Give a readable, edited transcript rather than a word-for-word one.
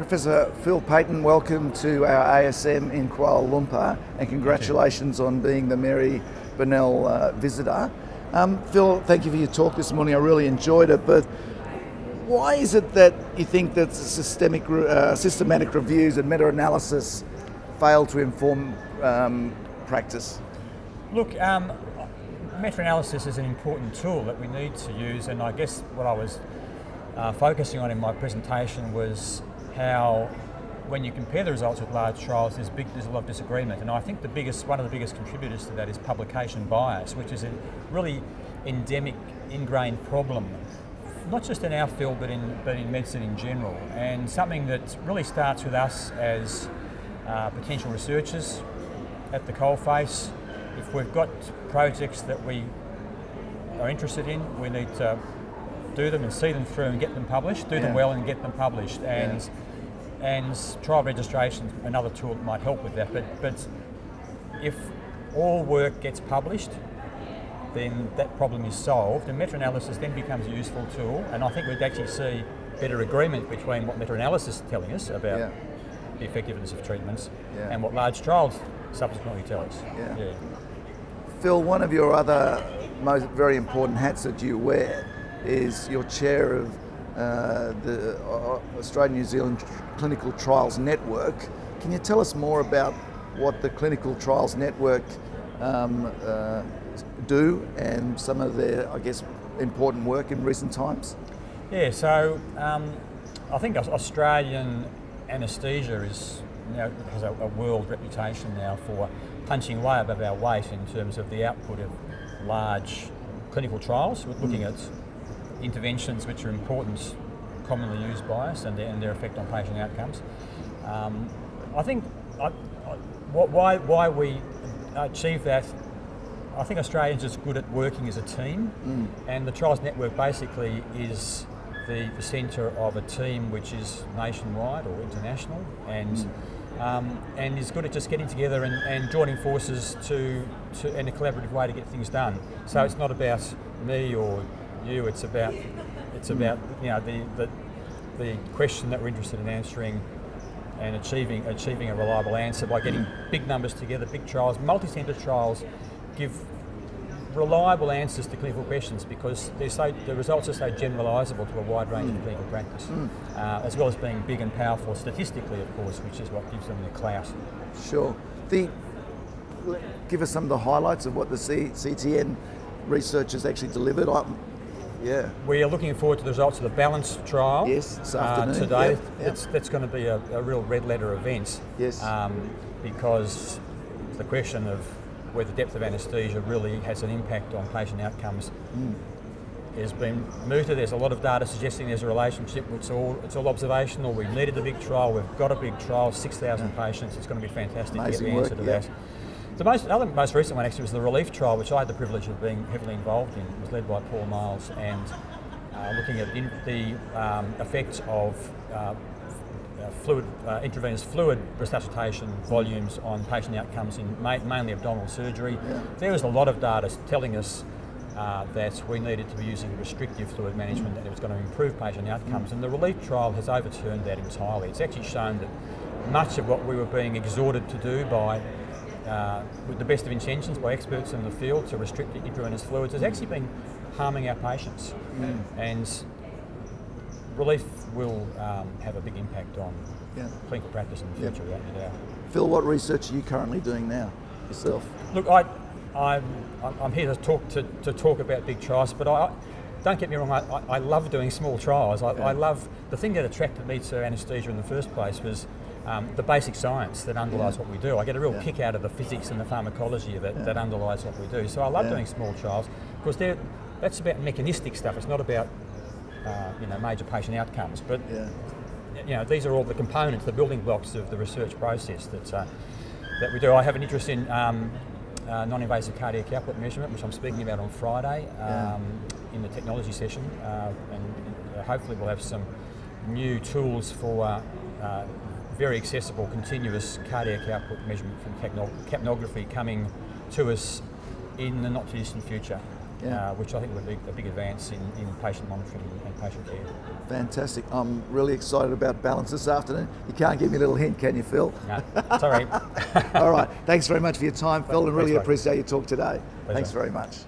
Professor Phil Peyton, welcome to our ASM in Kuala Lumpur, and congratulations on being the Mary Burnell visitor. Phil, thank you for your talk this morning. I really enjoyed it, but why is it that you think that systematic reviews and meta-analysis fail to inform practice? Look, meta-analysis is an important tool that we need to use, and I guess what I was focusing on in my presentation was how, when you compare the results with large trials, there's a lot of disagreement. And I think one of the biggest contributors to that is publication bias, which is a really endemic, ingrained problem, not just in our field, but in medicine in general, and something that really starts with us as potential researchers at the coalface. If we've got projects that we are interested in, we need to do them and see them through and get them published, do them well and get them published. And trial registration, another tool that might help with that. But if all work gets published, then that problem is solved, and meta-analysis then becomes a useful tool. And I think we'd actually see better agreement between what meta-analysis is telling us about the effectiveness of treatments and what large trials subsequently tell us. Phil, one of your other very important hats that you wear is you're chair of the Australia-New Zealand Clinical Trials Network. Can you tell us more about what the Clinical Trials Network do and some of their, I guess, important work in recent times? Yeah, so I think Australian anaesthesia has a world reputation now for punching way above our weight in terms of the output of large clinical trials. We're looking at interventions which are important, commonly used by us, and their effect on patient outcomes. I think why we achieve that, I think Australians are good at working as a team, and the Trials Network basically is the centre of a team which is nationwide or international, and is good at just getting together and joining forces in a collaborative way to get things done. So it's not about me or you, it's about the question that we're interested in answering and achieving a reliable answer by getting big numbers together, big trials. Multi-centre trials give reliable answers to clinical questions because the results are so generalisable to a wide range of clinical practice, as well as being big and powerful statistically, of course, which is what gives them their clout. Sure. Give us some of the highlights of what the CTN researchers actually delivered. We are looking forward to the results of the BALANCE trial. Yes, this afternoon. Today. That's going to be a real red letter event. Yes. Because the question of whether depth of anaesthesia really has an impact on patient outcomes has been mooted. There's a lot of data suggesting there's a relationship. It's all observational. We've needed a big trial. We've got a big trial, 6,000 patients. It's going to be fantastic to get the answer to that. The most recent one actually was the RELIEF trial, which I had the privilege of being heavily involved in. It was led by Paul Miles, and looking at the effects of intravenous fluid resuscitation volumes on patient outcomes in mainly abdominal surgery. There was a lot of data telling us that we needed to be using restrictive fluid management, and it was going to improve patient outcomes. And the RELIEF trial has overturned that entirely. It's actually shown that much of what we were being exhorted to do with the best of intentions by experts in the field to restrict intravenous fluids has actually been harming our patients. And RELIEF will have a big impact on clinical practice in the future, without any doubt. Phil, what research are you currently doing now yourself? Look, I'm here to talk about big trials, but don't get me wrong, I love doing small trials. I love, the thing that attracted me to anaesthesia in the first place was the basic science that underlies what we do. I get a real kick out of the physics and the pharmacology that underlies what we do. So I love doing small trials because that's about mechanistic stuff. It's not about major patient outcomes. But these are all the components, the building blocks of the research process that we do. I have an interest in non-invasive cardiac output measurement, which I'm speaking about on Friday in the technology session, and hopefully we'll have some new tools for very accessible continuous cardiac output measurement from capnography coming to us in the not too distant future. Yeah. which I think would be a big advance in patient monitoring and patient care. Fantastic. I'm really excited about balance this afternoon. You can't give me a little hint, can you, Phil? No, sorry. All right. Thanks very much for your time, Phil, and really Thanks, mate. appreciate your talk today. Pleasure. Thanks very much.